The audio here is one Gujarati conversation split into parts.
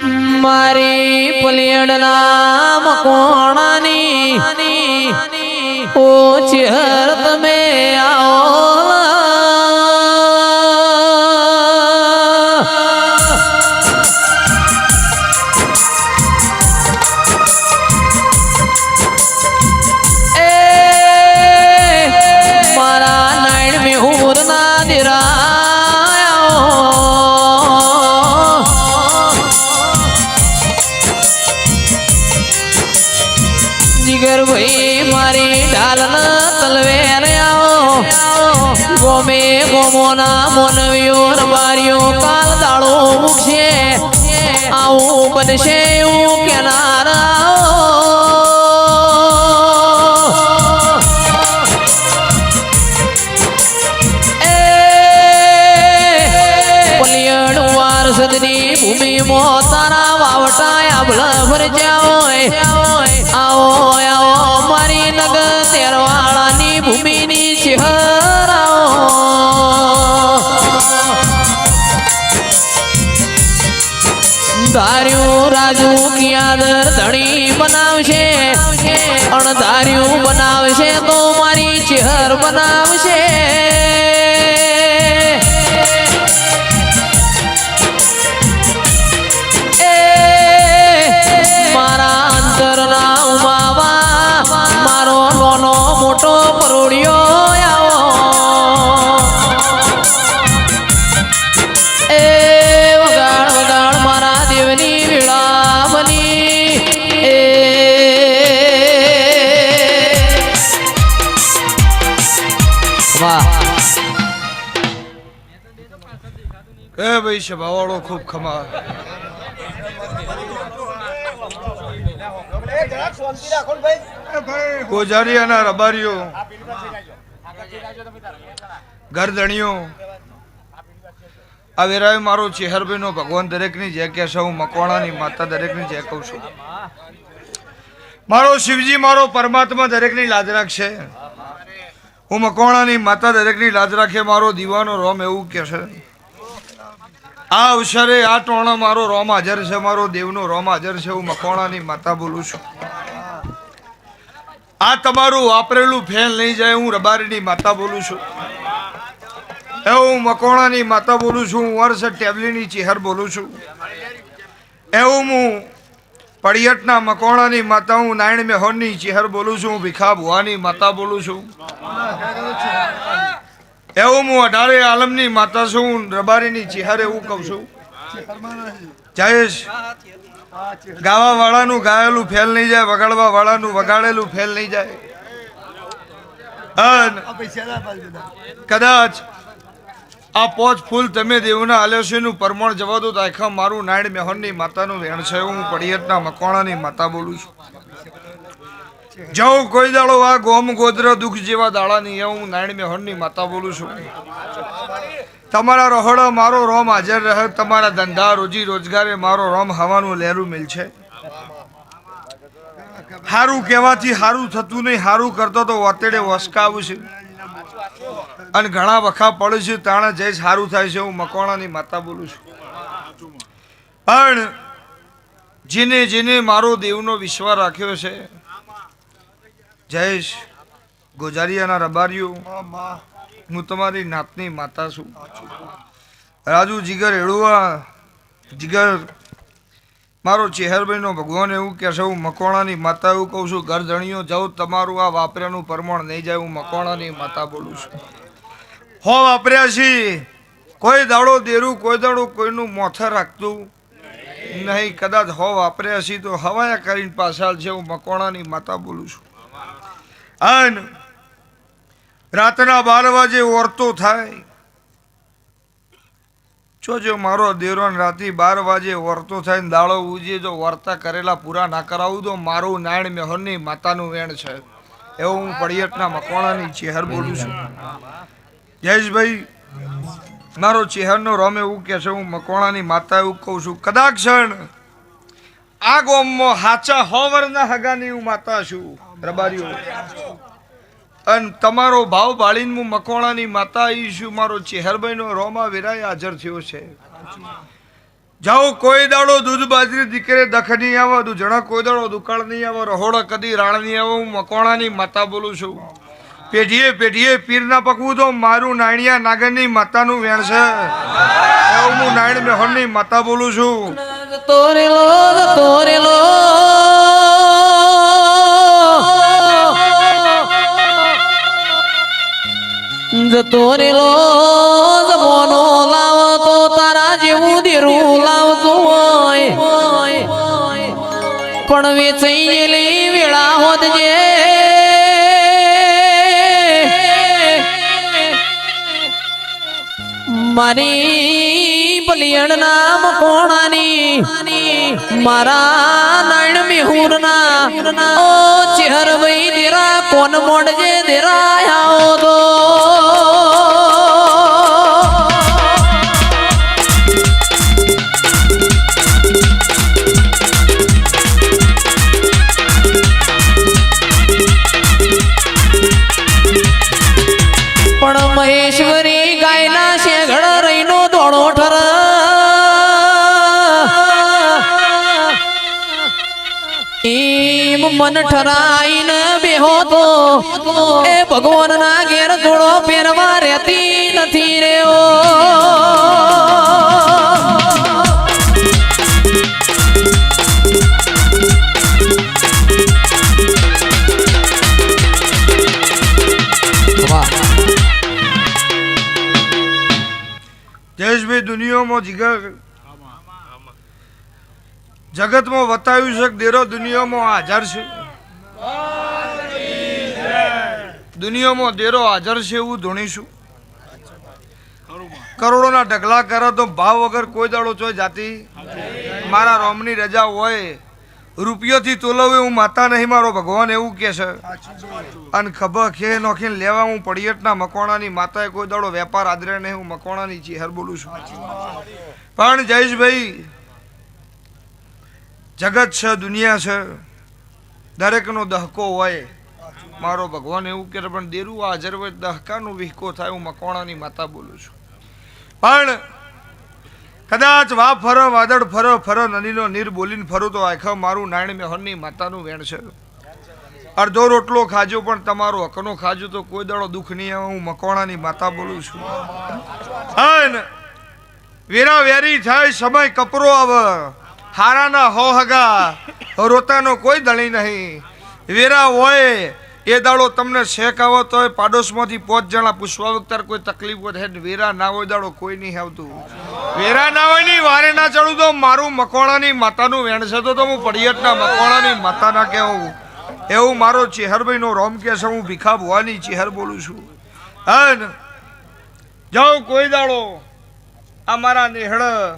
મારી પલિયડના મકોણાની ઓ ચેહર તમે આવો મારા નાયણ મે ઉરના દિરા જીગર ભાઈ મારી ઢાલના તલવેર આવો ગોમે ગોમોના મોનવીઓ રવારીઓ કાલ દાળો મૂકશે આવું બનશે એવું કેનારા સદની ભૂમિ મોતારા વાવટાયા ભલા ભરજા આવો આવો મારી નગ તેરવાળાની ભૂમિની ચહેરાઓ ધાર્યું રાજુ કિયાદર ધણી બનાવશે અણધાર્યું બનાવશે તો મારી ચહેર બનાવશે મોટો પરોડિયો આવો એ વગાડ વગાડ મારા દેવની વિળામની વાહ એ ભાઈ સભાવાળો ખૂબ ખમા ગોજારિયાના રબારીઓ ગરદણીઓ આ વેરાય મારો ચેહરભાઈનો ભગવાન દરેકની જય કહેશે હું મકવાણાની માતા દરેકની જય કહું છું મારો શિવજી મારો પરમાત્મા દરેકની લાજ રાખશે હું મકવાણાની માતા દરેકની લાજ રાખે મારો દીવાનો રોમ એવું કહેશે આ અવસરે આ ટોણો મારો રોમ હાજર છે મારો દેવનો રોમ હાજર છે હું મકવાણાની માતા બોલું છું આ તમારું વાપરેલું ફેલ નહીં જાય હું રબારીની માતા બોલું છું એવું મકોણાની માતા બોલું છું હું વર્ષ ટેબલીની ચેહર બોલું છું એવું હું પડિયટના મકોણાની માતા હું નાયણ મેહોરની ચેહર બોલું છું હું ભીખા ભુવાની માતા બોલું છું એવું હું અઢારે આલમની માતા છું હું રબારીની ચેહર એવું કહું છું જયેશ ગાવા વાળાનું ગાયેલું ફેલ નહીં જાય વગાડવા વાળાનું વગાડેલું ફેલ નહીં જાય કદાચ આ પોચ ફૂલ તમે દેવના આલસ્યનું પરમણ જવા દો તો આખા મારું નાયણ મેહોનની માતાનું વેણ છે હું પડિયતના મકોણાની માતા બોલું છું જાઉં કોઈ દાડો આ ગોમ ગોત્ર દુઃખ જેવા દાડા નહીં હું નાયણ મેહોનની માતા બોલું છું તમારા રહોડા મારો રોમ હાજર રહે તમારા ધંધા રોજી રોજગારે મારો રોમ હવાનું લહેરું મિલ છે હારું કહેવાથી હારું થતું નહીં હારું કરતો તો વતેડે વસકાવું છે અને ઘણા વખા પડે છે તાણે જઈ સારું થાય છે હું મકોણાની માતા બોલું છું પણ જેને જેને મારો દેવનો વિશ્વાસ રાખ્યો છે જયેશ ગોજારિયાના રબારીઓ હું તમારી નાતની માતા છું રાજુ જીગર એળુઆ જીગર મારો ચેહરભાઈનો ભગવાન એવું કહેશે હું મકોણાની માતા એવું કહું છું ઘર ધણીઓ જાઉં તમારું આ વાપર્યાનું પ્રમાણ નહીં જાય હું મકોણાની માતા બોલું છું હો વાપર્યા છીએ કોઈ દાડો દેરું કોઈ દાડો કોઈનું મોથે રાખતું નહીં કદાચ હો વાપર્યા છીએ તો હવાયા કરીને પાછળ છે હું મકોણાની માતા બોલું છું અને રાતના 12 વાગે વર્તો થાય જો મારો દેરો રાતે 12 વાગે વર્તો થાય ને દાડો ઉજે જો વર્તા કરેલા પૂરા ના કરાવું તો મારું નાયણ મેહોરની માતાનું વેણ છે એવું હું પડિયટના મકોણાની ચેહર બોલું છું જયેશભાઈ મારો ચેહરનો રોમ એવું કહે છે હું મકોણાની માતા એવું કહું છું કદાચ ક્ષણ આ ગોમમાં હાચા 100 વર્ષના હગાની હું માતા છું રબારીઓ અને તમારો ભાવ બાળીને હું મકોણાની માતા આવી છું મારો ચેહરભાઈનો રોમા વિરાય હાજર થયો છે જાઓ કોઈ દાડો દૂધ બાજરી દીકરે દખ નહીં આવે દૂધણા કોઈ દાડો દુકાળ નહીં આવે રહોડા કદી રાળ નહીં આવે હું મકોણાની માતા બોલું છું પેઢીએ પેઢીએ પીરના પકવું તો મારું નાણિયા નાગરની માતાનું વેણ છે એવું હું નાયણ મેહોરની માતા બોલું છું તોરેલો તોરેલો તોરેલો મોનો લાવો તો તારા જેવું દેરું લાવતું હોય પણ વેચાઈ ગયેલી વેળા હોત જે મારી બલિયણ નામ કોણાની મારા નાયણ મેહુરના ઓ ચેહર ભાઈ દેરા કોન મોડજે દેરા આવો તો પણ મહેશ્વરી ગાયના શેગળ રહીનો દોડો ઠર એમ મન ઠરાઈને બેહો તો એ ભગવાનના ઘેર જોડો પહેરવા રહેતી નથી રે ઓ જયેશભાઈ દુનિયામાં જીગર જગતમાં બતાવ્યું છે કે દેરો દુનિયામાં હાજર છે દુનિયામાં દેરો હાજર છે એવું ધોણીશું કરોડોના ઢગલા કરે તો ભાવ વગર કોઈ દાડો ચોય જાતી મારા રોમની રજા હોય રૂપિયોથી તોલવે હું માતા નહીં મારો ભગવાન એવું કે છે અને ખબર ખે નોખીને લેવા હું પડિયટના મકોણાની માતાએ કોઈ દાડો વેપાર આદરે નહીં હું મકોણાની ચેહર બોલું છું પણ જયેશભાઈ જગત છે દુનિયા છે દરેકનો દહકો હોય મારો ભગવાન એવું કે પણ દેરું હાજર હોય દહકાનો વિહકો થાય હું મકોણાની માતા બોલું છું પણ કદાચ વા ફર વાદળ ફર નદીનો નીર બોલીને ફરું તો આખા મારું નાયણ મેહોરની માતાનું વેણ છે અડધો રોટલો ખાજો પણ તમારો હકનો ખાજો તો કોઈ દાડો દુઃખ નહીં આવે હું મકોણાની માતા બોલું છું અને વેરા વેરી થાય સમય કપરો આવે હારાના હો હગા રોતાનો કોઈ દળી નહીં વેરા હોય એ દાડો તમને શેક આવો તો પાડોશમાંથી 5 જણા પૂછવા વખતે કોઈ તકલીફ હોય વેરા ના હોય દાડો કોઈ નહીં આવતું વેરા ના હોય ની વારે ના ચડું તો મારું મકોણાની માતાનું વેણ છે તો હું પડિયટના મકોણાની માતાના કહેવું એવું મારો ચેહરભાઈ નો રોમ કે છે હું ભીખા ભવાની ચેહર બોલું છું અને જાઉં કોઈ દાડો આ મારા નેહળ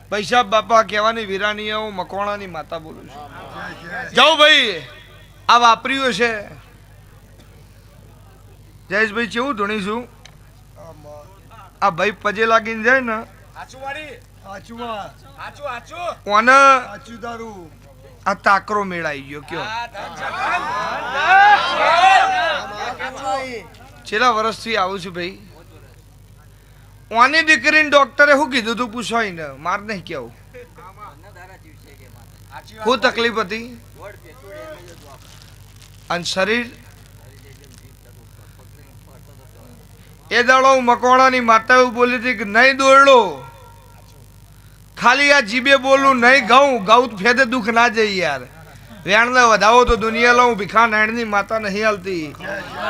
પૈસા બાપા કહેવાની વીરાની હું મકોણાની માતા બોલું છું જાઉં ભાઈ આ વાપર્યું છે જયેશભાઈ કેવું ધણીશું આ ભાઈ પજે લાગીને જાય ને કોને આ તાકરો મેળાઈ ગયો કયો છેલ્લા વર્ષથી આવું છું ભાઈ ઓની દીકરીને ડોક્ટરે શું કીધું તું પૂછવાય ને માર નહીં કેવું શું તકલીફ હતી અને શરીર એ દાડો મકોણાની માતા એવું બોલી હતી કે નહીં દોડલો ખાલી આ જીબે બોલું નહીં ઘઉં ફેદે દુઃખ ના જાય યાર વેણ વધાવો તો દુનિયા લઉં ભીખા નાયણની માતા નહીં હાલતી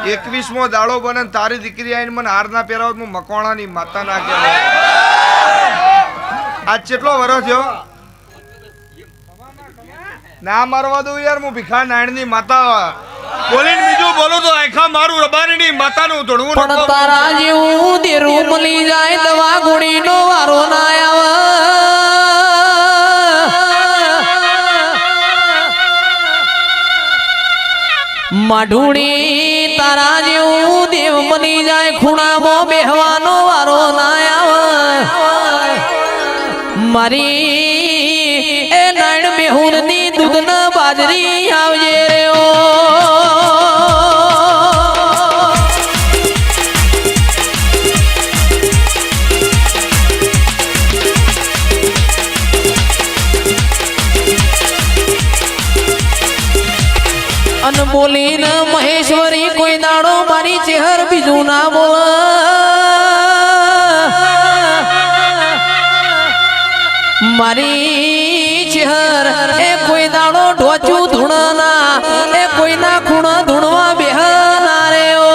21મો દાડો બને તારી દીકરી આવીને મને હાર ના પહેરાવો હું મકોણાની માતા ના કહેવાય આજ કેટલો વર્ષ થયો ના મારવા દઉં યાર હું ભીખા નાયણની માતા બોલીને બીજું બોલું તો આખા મારું રબારીની માતાનું ધોળવું પણ તારા જેવું દેરું મળી જાય દવા ગુણીનો વારો ના આવે માઢુડી તારા જેવું દેવ મળી જાય ખૂણામાં બેહવાનો વારો ના આવે મારી એ નાયણ મેહુરની દૂધના બાજરી આવજે રે ઓ બોલીને મહેશ્વરી કોઈ દાડો મારી ચહેર બીજું ના બોલ મારી ચહેર એ કોઈ દાડો ઢોચું ધૂણના એ કોઈના ખૂણા ધૂણવા બેહના રે ઓ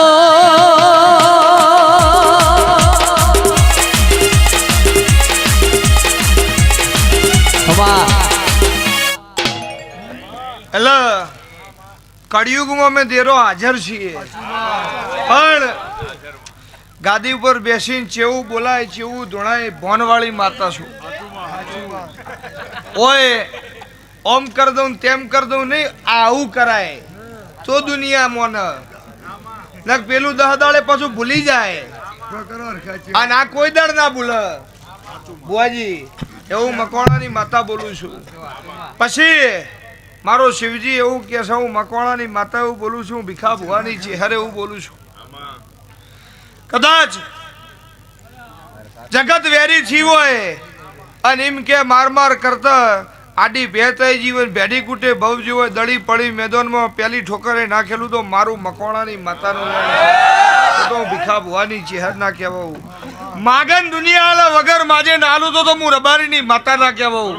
એટલે કળિયુગમાં અમે દેરો હાજર છીએ પણ ગાદી ઉપર બેસીને ચેવું બોલાય ચેવું ધોણાય ભોનવાળી માતા છું ઓય ઓમ કર દઉં તેમ કર દઉં નહીં આવું કરાય તો દુનિયા મોન નક પેલું દહ દાડે પાછું ભૂલી જાય અને આ કોઈ દાડ ના ભૂલે બુઆજી એવું મકવાણાની માતા બોલું છું પછી મારો શિવજી એવું કે છે હું મકવાણાની માતા એવું બોલું છું ભીખા ભુવાની ચહેર એવું બોલું છું કદાચ જગત વેરી છી હોય અને એમ કે માર માર કરતા આડી ભેતાઈ જીવન ભેડી કુટે ભવ જીવો દળી પડી મેદાનમાં પેલી ઠોકરે નાખેલું તો મારું મકવાણાની માતાનું તો ભીખા ભુવાની ચહેર ના કહેવાઉં માગન દુનિયા વગર માજે નાલું તો હું રબારીની માતા ના કહેવાઉં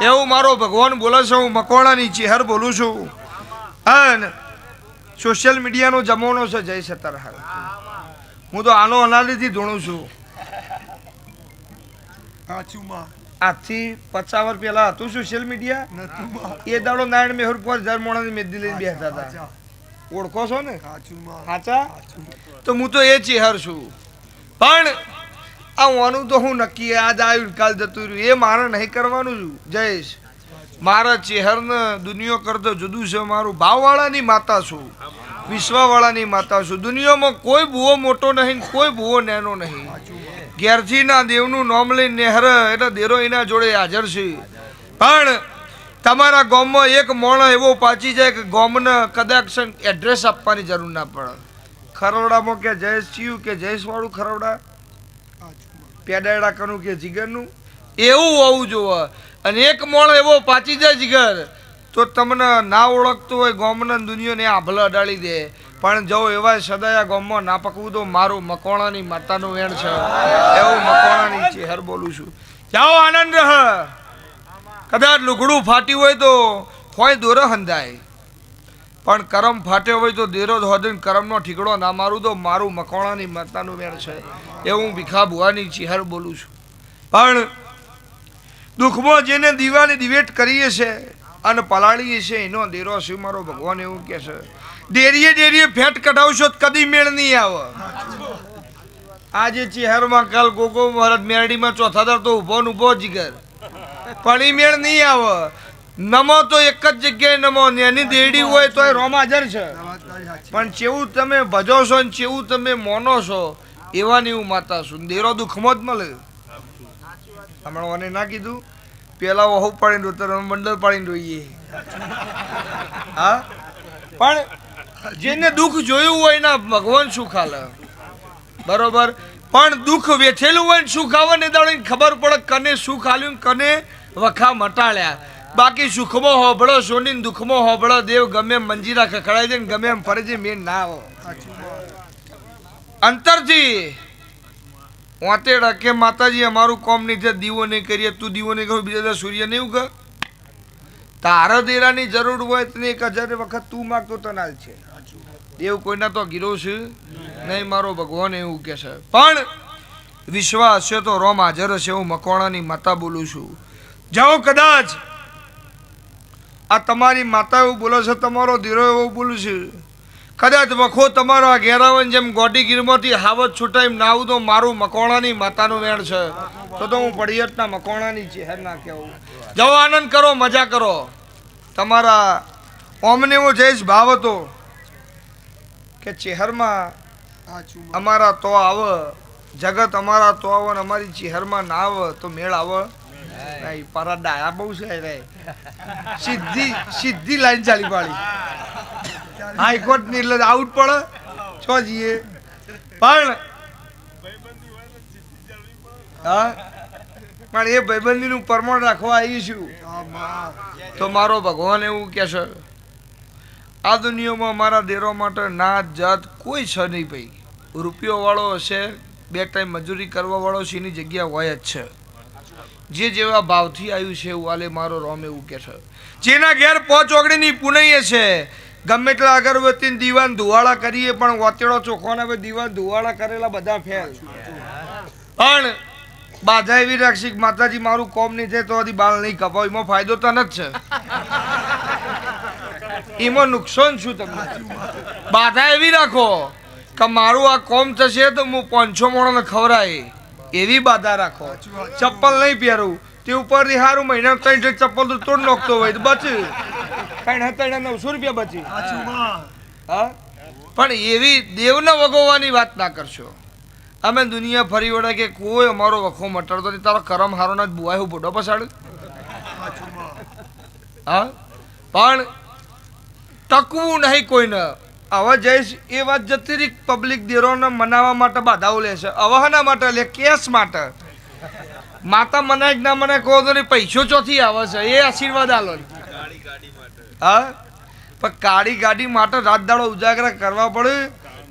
એવું મારો ભગવાન બોલે છે હું મકવાણાની ચહેર બોલું છું અને સોશિયલ મીડિયાનો જમાનો છે જય સતરહાર હું તો આનો અનાલીથી ધોણું છું આજથી 50 વર્ષ પહેલા હતું સોશિયલ મીડિયા એ દાડો નારાયણ મેહર પર ધર્મોણાની મેદી લઈને બેસતા હતા ઓળખો છો ને સાચા તો હું તો એ ચહેર છું પણ આવવાનું તો હું નક્કી આજ આવ્યું કાલ જતું રહ્યું એ મારે નહીં કરવાનું છું જયેશ મારા ચહેરને દુનિયા કરતો જુદું છે મારું ભાવવાળાની માતા છું વિશ્વવાળાની માતા છું દુનિયામાં કોઈ ભૂવો મોટો નહીં કોઈ ભૂવો નેનો નહીં ઘેરજીના દેવનું નામ લઈને નેહર એટલે દેરો એના જોડે હાજર છે પણ તમારા ગામમાં એક મોણો એવો પાછી જાય કે ગામને કદાચ એડ્રેસ આપવાની જરૂર ના પડે ખરવડામાં કે જયેશ ચિયું કે જયેશ વાળું ખરવડા પેડાયડા કરું કે જીગરનું એવું હોવું જોવે અને એક મોણ એવો પાછી જાય જીગર તો તમને ના ઓળખતું હોય ગામના દુનિયાને આભલા અડાડી દે પણ જો એવા સદાયા ગામમાં ના પકવું તો મારું મકવાણાની માતાનું વેણ છે એવું મકવાણાની ચહેર બોલું છું જાઓ આનંદ રહ કદાચ લુગડું ફાટ્યું હોય તો હોય દોરો હંધાય પણ કરમ ફાટ્યો હોય તો દેરો હોદીને કરમનો ઠીકડો ના મારું તો મારું મકવાણાની માતાનું વેણ છે એવું ભીખા ભુવાની ચહેર બોલું છું પણ દુઃખમાં જેને દીવાની દિવેટ કરીએ છે અને પલાળીએ છે એનો દેરો શિવ મારો ભગવાન એવું કહે છે ડેરીએ ડેરીએ ફેટ કઢાવશો કદી મેળ નહીં આવે આજે ચહેરમાં કાલ ગોગો મહારાજ મેરડીમાં ચોથા દર તો ઉભો ને ઉભો જીગર પણ એ મેળ નહીં આવે નમો તો એક જ જગ્યાએ નમો એની દેડી હોય તો એ રોમ હાજર છે પણ ચેવું તમે ભજો છો ને ચેવું તમે મોનો છો એવાની હું માતા છું દેરો દુઃખમાં જ મળે હમણાં મને ના કીધું પેલા વહુ પાડીને રોતર મંડળ પાડીને રોઈએ હા પણ જેને દુઃખ જોયું હોય ને ભગવાન સુખ આલે બરોબર પણ દુઃખ વેઠેલું હોય ને સુખ આવે ને દાડો ખબર પડે કને સુખ આલ્યું કને વખા મટાડ્યા બાકી સુખમાં હોબળો સોની દુઃખમાં હોબળો દેવ ગમે એમ મંજીરા ખખડાય છે ને ગમે એમ ફરે છે મેં ના આવો અંતરથી વાતેડા કે માતાજી અમારું કોમ નહીં છે દીવો નહીં કરીએ તું દીવો નહીં કહું બીજા સૂર્ય નહીં ઉગે તારા દેરાની જરૂર હોય તો 1000 વખત તું માગતો તનાલ છે દેવ કોઈના તો ગીરો છે નહીં મારો ભગવાન એવું કે છે પણ વિશ્વાસ છે તો રોમ હાજર હશે હું મકવાણાની માતા બોલું છું જાઓ કદાચ આ તમારી માતા એવું બોલે છે તમારો ધીરો એવું બોલું છે કદાચ વખો તમારો આ ઘેરાવન જેમ ગોડી ગીરમાંથી હાવત છૂટાઈ નાવું તો મારું મકવાણાની માતાનું વેણ છે તો હું પડિયતના મકવાણાની ચહેર ના કહેવું જાઓ આનંદ કરો મજા કરો તમારા ઓમને એવો જયેશ ભાવ હતો કે ચહેરમાં અમારા તો આવે જગત અમારા તો આવે ને અમારી ચહેરમાં ના આવે તો મેળ આવે નહીં પારા ડાયા બહુ છે રે સીધી લાઈન ચાલી પાડી હાઈકોર્ટ ની એટલે આઉટ પડે છો જઈએ પણ હા પણ એ ભાઈબંધી નું પરમાણ રાખવા આવી છું તો મારો ભગવાન એવું કે છે આ દુનિયામાં મારા દેરો માટે નાત જાત કોઈ છે નહીં ભાઈ. રૂપિયો વાળો હશે, 2 ટાઈમ મજૂરી કરવા વાળો છે, એની જગ્યા હોય જ છે. જે જેવા ભાવથી આવ્યું છે એવું આલે મારો રોમ એવું કે છે. જેના ઘેર 5 ઓગણીની પુનઈએ છે, ગમે એટલા અગરબત્તી દીવાન ધુવાળા કરીએ પણ વાતેડો ચોખ્ખો ના દીવાન ધુવાળા કરેલા બધા ફેલ. પણ બાધા એવી રાખશે કે માતાજી મારું કોમ નહીં થાય તો બાલ નહીં કપાવ. એમાં ફાયદો તો જ છે, એમાં નુકસાન શું તમને? બાધા એવી રાખો કે મારું આ કોમ થશે તો હું 500 માણસને ખવડાય, એવી બાધા રાખો. ચપ્પલ નહીં પહેરવું તે ઉપરથી સારું મહિના 3 ચપ્પલ તો તોડ નાખતો હોય તો બચે 900 રૂપિયા બચે. હા, પણ એવી દેવને વગોવાની વાત ના કરશો. અમે દુનિયા ફરી વળે કે કોઈ અમારો વખો મટાડતો નહીં. તારો કરમ હારો ના જ બુઆય હું બોડો પસાડ. હા, પણ ટકવું નહીં કોઈને. હવે જઈશ એ વાત જતી રહી. પબ્લિક દેરોને મનાવવા માટે બાધાઓ લેશે. અવહના માટે લે, કેસ માટે. માતા મનાય કે ના મનાય કહો તો નહીં, પૈસો ચોથી આવે છે એ આશીર્વાદ આલો. હા, પણ કાળી ગાડી માટે રાત દાડો ઉજાગરા કરવા પડે.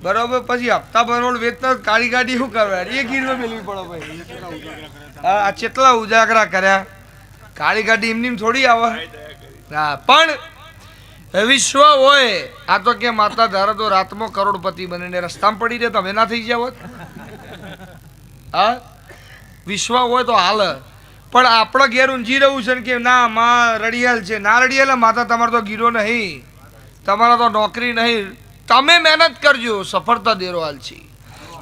બરોબર, પછી હપ્તા ભરવાનું વેચતા કાળી ગાડી શું કરવા એ ગીરવે મેળવી પડે ભાઈ. હા, કેટલા ઉજાગરા કર્યા. કાળી ગાડી એમની થોડી આવે. હા, પણ વિશ્વ હોય આ તો કે માતા ધારે તો રાતમાં કરોડપતિ બનીને રસ્તામાં પડી રહે તમે ના થઈ જાવ. હા, વિશ્વ હોય તો હાલ. પણ આપણે ઘેર ઊંઝી રહ્યું છે કે ના માં રડિયાલ છે. ના રડિયાલ માતા તમારે તો ગીરો નહીં, તમારા તો નોકરી નહીં. તમે મહેનત કરજો, સફળતા દેરો હાલ છે.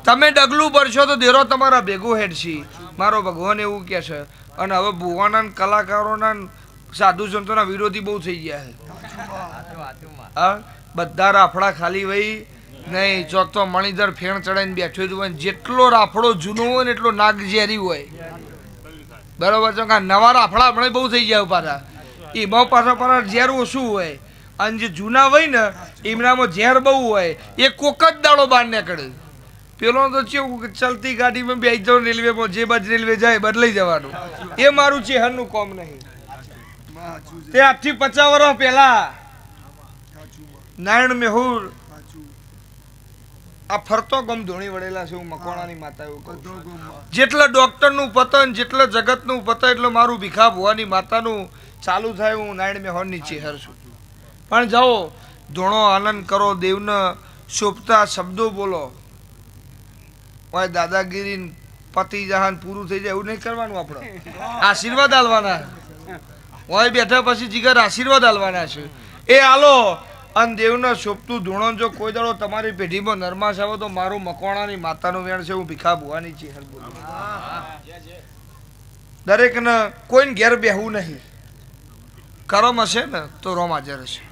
તમે ડગલું ભરશો તો દેરો તમારા ભેગો હેડ છે. મારો ભગવાન એવું કહે છે. અને હવે ભુવાના કલાકારોના સાધુ સંતોના વિરોધી બહુ થઈ ગયા છે. હા, બધા રાફડા ખાલી વહી નહીં. ચોથો મણિધર ફેણ ચડાવીને બેઠો હોય. જેટલો રાફડો જૂનો હોય ને એટલો નાગ ઝેરી હોય. બરોબર છે. નવા રાફડા હમણાં બહુ થઈ ગયા પાછા. એમાં પાછા ઝેર ઓછું હોય. અને જે જૂના હોય ને એમનામાં ઝેર બહુ હોય. એ કોક જ દાડો બહાર નીકળે. પેલો તો કેવું કે ચલતી ગાડીમાં બેસી જાવ રેલવેમાં, જે બાજુ રેલવે જાય બદલાઈ જવાનું. એ મારું ચેહરનું કોમ નહીં. તે આજથી 50 વર્ષ પહેલા નારાયણ મેહુર આ ફરતો ગમ ધોણી વળેલા છે. હું મકવાણાની માતા એવું કહું. જેટલા ડોક્ટરનું પતન, જેટલા જગતનું પતન, એટલે મારું ભીખા ભુવાની માતાનું ચાલુ થાય. હું નારાયણ મેહોરની ચેહર છું. પણ જાઓ ધોણો આનંદ કરો, દેવને શોભતા શબ્દો બોલો. ઓય દાદાગીરી પતિ જહાન પૂરું થઈ જાય એવું નહીં કરવાનું. આપણે આશીર્વાદ આલવાના. ઓય બેઠા પછી જીગર આશીર્વાદ આલવાના છે. એ આલો. અને દેવને શોભતું ધૂણો જો કોઈ દાડો તમારી પેઢીમાં નરમાશ આવે તો મારું મકવાણાની માતાનું વેણ છે. હું ભીખા ભુવાની છે. દરેકને કોઈને ઘેર બેહવું નહીં. કરમ હશે ને તો રોમ હાજર હશે.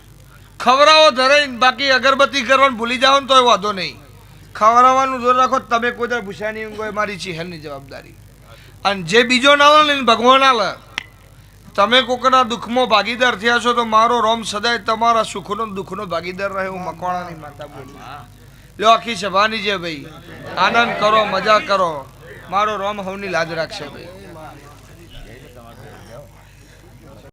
ખવડાવો ધરાઈને બાકી અગરબત્તી કરવાનું ભૂલી જાઓ ને તો વાંધો નહીં. ખવડાવવાનું જોર રાખો. તમે કોઈ દર ભૂસા નહીં ઊંઘો, મારી ચહેરની જવાબદારી. અને જે બીજો ના લે ને ભગવાન આલે. તમે કોકના દુઃખમાં ભાગીદાર થયા છો તો મારો રોમ સદાય તમારા સુખનો દુઃખનો ભાગીદાર રહે. હું મકવાણાની માતા બોલું. લો આખી સભાની છે ભાઈ. આનંદ કરો, મજા કરો. મારો રોમ હવની લાજ રાખશે ભાઈ.